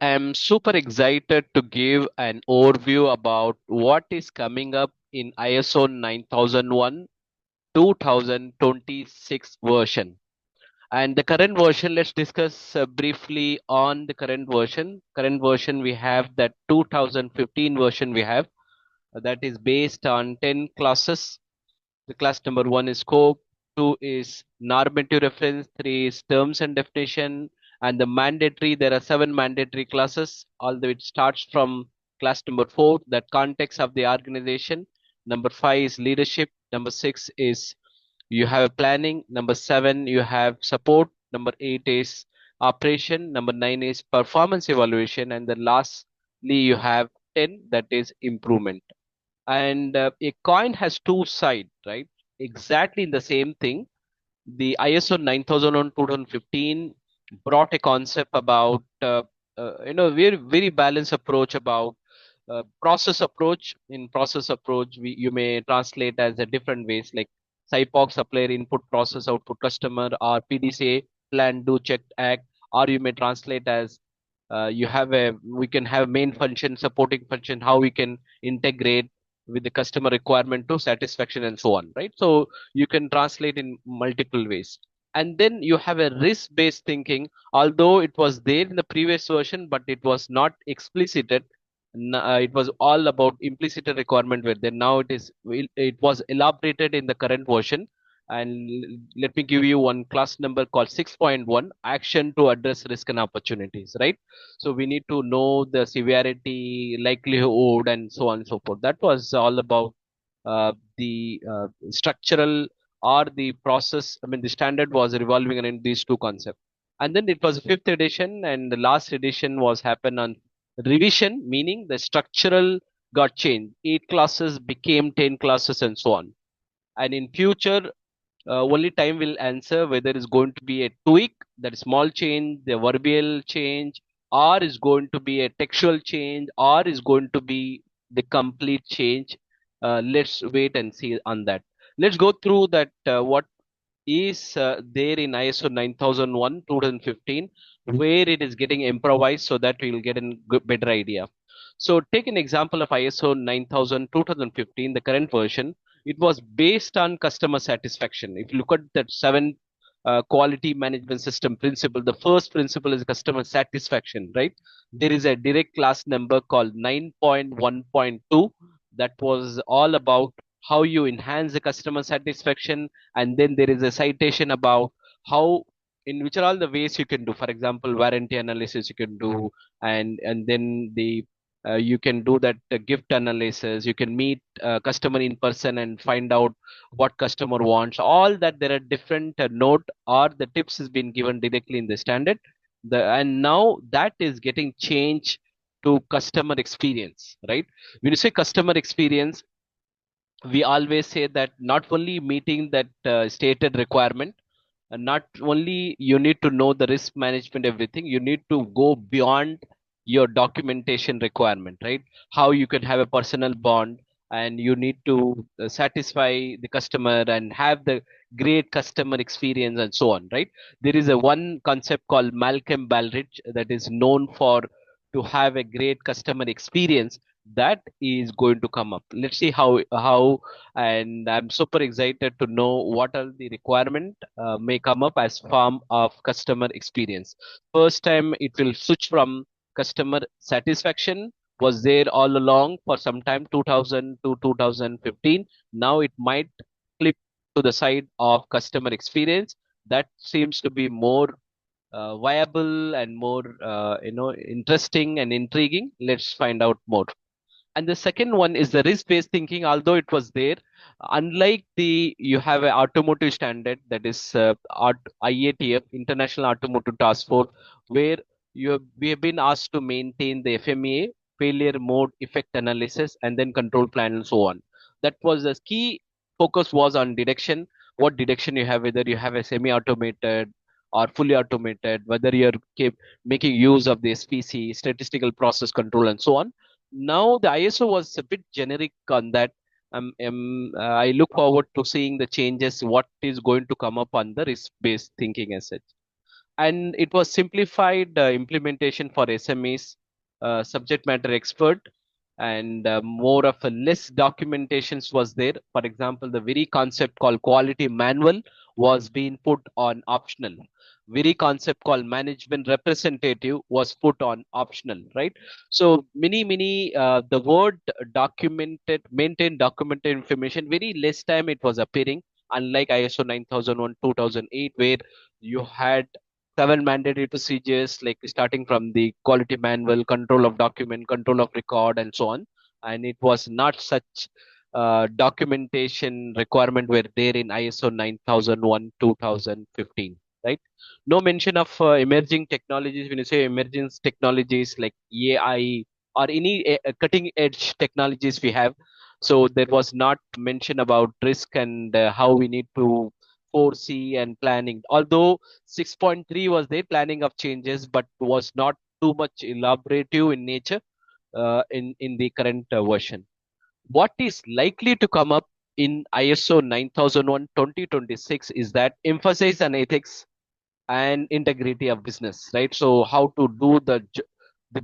I'm super excited to give an overview about what is coming up in ISO 9001 2026 version. And the current version, let's discuss briefly on the current version. Current version, we have that 2015 version we have that is based on 10 classes. The class number one is scope, two is normative reference, three is terms and definition, and the mandatory. There are seven mandatory classes. Although it starts from class number four, that context of the organization. Number five is leadership. Number six is you have planning. Number seven you have support. Number eight is operation. Number nine is performance evaluation, and the lastly you have 10, that is improvement. And a coin has two sides, right? Exactly in the same thing. The ISO 9001 2015 brought a concept about very balanced approach about process approach. In process approach, you may translate as a different ways like SIPOC, supplier input process output customer, or PDCA, plan do check act, or you may translate as we can have main function, supporting function, how we can integrate with the customer requirement to satisfaction and so on, right? So you can translate in multiple ways. And then you have a risk based thinking, although it was there in the previous version but it was not explicited. It was all about implicit requirement where then now it was elaborated in the current version. And let me give you one class number called 6.1, action to address risk and opportunities, right? So we need to know the severity, likelihood, and so on and so forth. That was all about the structural or the process. I mean, the standard was revolving around these two concepts. And then it was fifth edition, and the last edition was happened on revision, meaning the structural got changed. 8 classes became 10 classes, and so on. And in future, only time will answer whether it's going to be a tweak, that is small change, the verbal change, or is going to be a textual change, or is going to be the complete change. Let's wait and see on that. Let's go through that what is there in ISO 9001 2015, where it is getting improvised so that we will get a better idea. So take an example of ISO 9000 2015, the current version. It was based on customer satisfaction. If you look at that seven quality management system principle, the first principle is customer satisfaction, right? There is a direct class number called 9.1.2 that was all about how you enhance the customer satisfaction. And then there is a citation about how, in which are all the ways you can do, for example warranty analysis you can do. And then the you can do that gift analysis, you can meet customer in person and find out what customer wants, all that. There are different note or the tips has been given directly in the standard. And now that is getting changed to customer experience, right? When you say customer experience, we always say that not only meeting that stated requirement, and not only you need to know the risk management everything, you need to go beyond your documentation requirement, right? How you can have a personal bond, and you need to satisfy the customer and have the great customer experience and so on, right? There is a one concept called Malcolm Baldrige that is known for to have a great customer experience. That is going to come up. Let's see how. And I'm super excited to know what are the requirement may come up as form of customer experience. First time it will switch from customer satisfaction, was there all along for some time 2000 to 2015. Now it might flip to the side of customer experience. That seems to be more viable and more interesting and intriguing. Let's find out more. And the second one is the risk based thinking. Although it was there, unlike the you have an automotive standard, that is IATF, International Automotive Task Force, where we have been asked to maintain the FMEA, failure mode effect analysis, and then control plan and so on. That was the key focus was on detection. What detection you have, whether you have a semi automated or fully automated, whether you're making use of the SPC, statistical process control, and so on. Now the ISO was a bit generic on that. I look forward to seeing the changes, what is going to come up on the risk-based thinking as such. and it was simplified implementation for SMEs, subject matter expert, and more of a less documentations was there. For example, the very concept called quality manual was being put on optional. Very concept called management representative was put on optional, right? So many the word documented, maintained documented information, very less time it was appearing, unlike ISO 9001 2008, where you had seven mandatory procedures, like starting from the quality manual, control of document, control of record, and so on. And it was not such documentation requirement were there in ISO 9001 2015, right? No mention of emerging technologies. When you say emerging technologies like AI or any cutting edge technologies we have, so there was not mention about risk and how we need to foresee and planning. Although 6.3 was there, planning of changes, but was not too much elaborative in nature in the current version. What is likely to come up in ISO 9001 2026 is that emphasis on ethics and integrity of business, right? So how to do the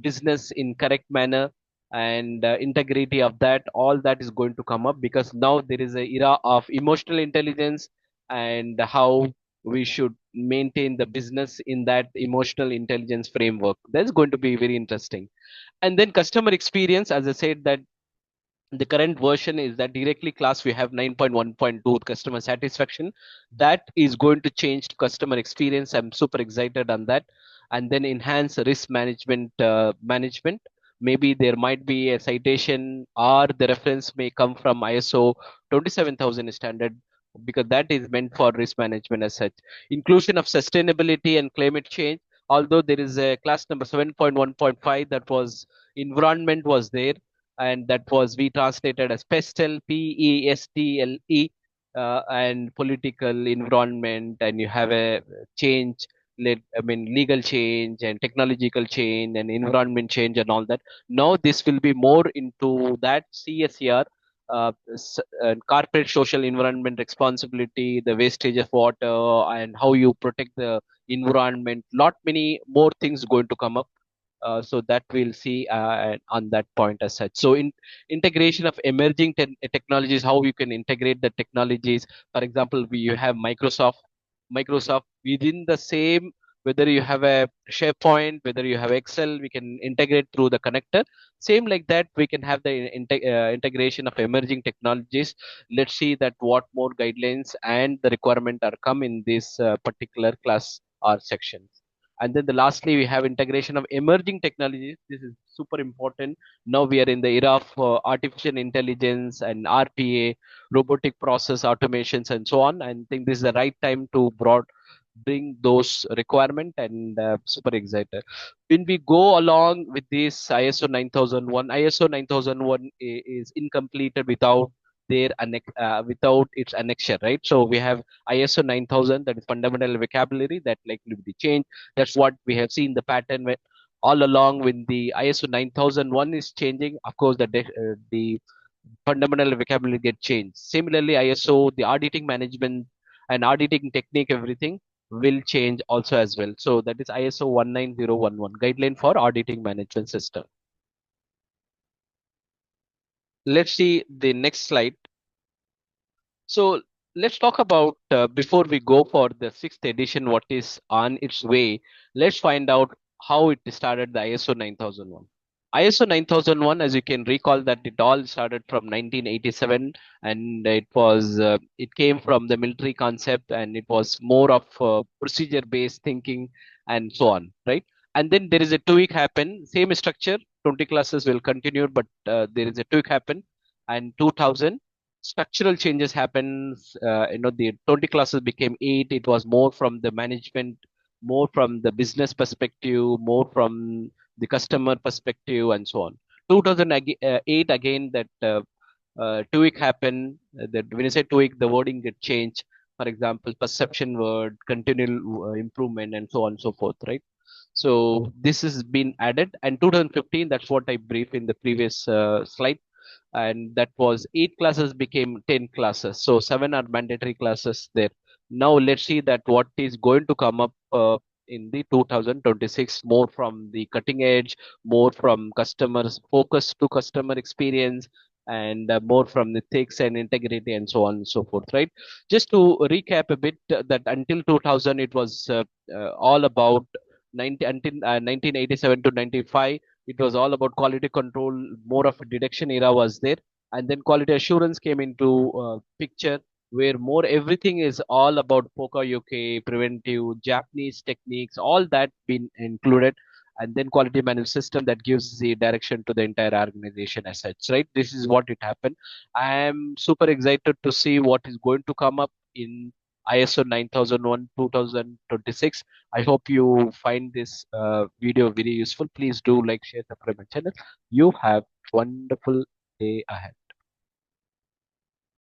business in correct manner, and integrity of that, all that is going to come up, because now there is a era of emotional intelligence, and how we should maintain the business in that emotional intelligence framework. That's going to be very interesting. And then customer experience, as I said, that the current version is that directly class we have 9.1.2 customer satisfaction. That is going to change to customer experience. I'm super excited on that. And then enhance risk management. Maybe there might be a citation, or the reference may come from ISO 27000 standard, because that is meant for risk management as such. Inclusion of sustainability and climate change, although there is a class number 7.1.5 that was environment was there, and that was we translated as pestle, PESTLE, and political environment, and you have a change, I mean legal change and technological change and environment change and all that. Now this will be more into that CSR, corporate social environment responsibility, the wastage of water, and how you protect the environment. Lot many more things going to come up, so that we'll see on that point as such. So in integration of emerging technologies, how you can integrate the technologies. For example, you have Microsoft within the same, whether you have a SharePoint, whether you have Excel, we can integrate through the connector. Same like that, we can have the integration of emerging technologies. Let's see that what more guidelines and the requirement are come in this particular class or sections. And then the lastly, we have integration of emerging technologies. This is super important. Now we are in the era of artificial intelligence and RPA, robotic process automations, and so on. And I think this is the right time to bring those requirement, and super excited. When we go along with this ISO 9001, ISO 9001 is incompleted without without its annexure, right? So we have ISO 9000, that is fundamental vocabulary, that likely to be changed. That's what we have seen the pattern with all along. When the ISO 9001 is changing, of course the fundamental vocabulary get changed. Similarly, ISO, the auditing management and auditing technique, everything will change also as well. So that is ISO 19011, guideline for auditing management system. Let's see the next slide. So let's talk about, before we go for the sixth edition, what is on its way. Let's find out how it started, the ISO 9001. ISO 9001, as you can recall, that it all started from 1987, and it came from the military concept, and it was more of procedure based thinking and so on, right? And then there is a tweak happen, same structure, 20 classes will continue, but there is a tweak happen, and 2000 structural changes happens. The 20 classes became 8. It was more from the management, more from the business perspective, more from the customer perspective, and so on. 2008 again, that tweak happened. That when you say tweak, the wording get changed. For example, perception word, continual improvement, and so on and so forth, right? So this has been added, and 2015, that's what I briefed in the previous slide, and that was 8 classes became 10 classes, so 7 are mandatory classes there. Now let's see that what is going to come up in the 2026, more from the cutting edge, more from customers focus to customer experience, and more from the ethics and integrity and so on and so forth, right? Just to recap a bit, that until 2000 it was all about 90, until 1987 to 95, it was all about quality control. More of a deduction era was there, and then quality assurance came into picture, where more everything is all about POCA UK, preventive, Japanese techniques, all that been included, and then quality management system that gives the direction to the entire organization as such, right? This is what it happened. I am super excited to see what is going to come up in ISO 9001 2026. I hope you find this video very useful. Please do like, share, subscribe my channel. You have wonderful day ahead.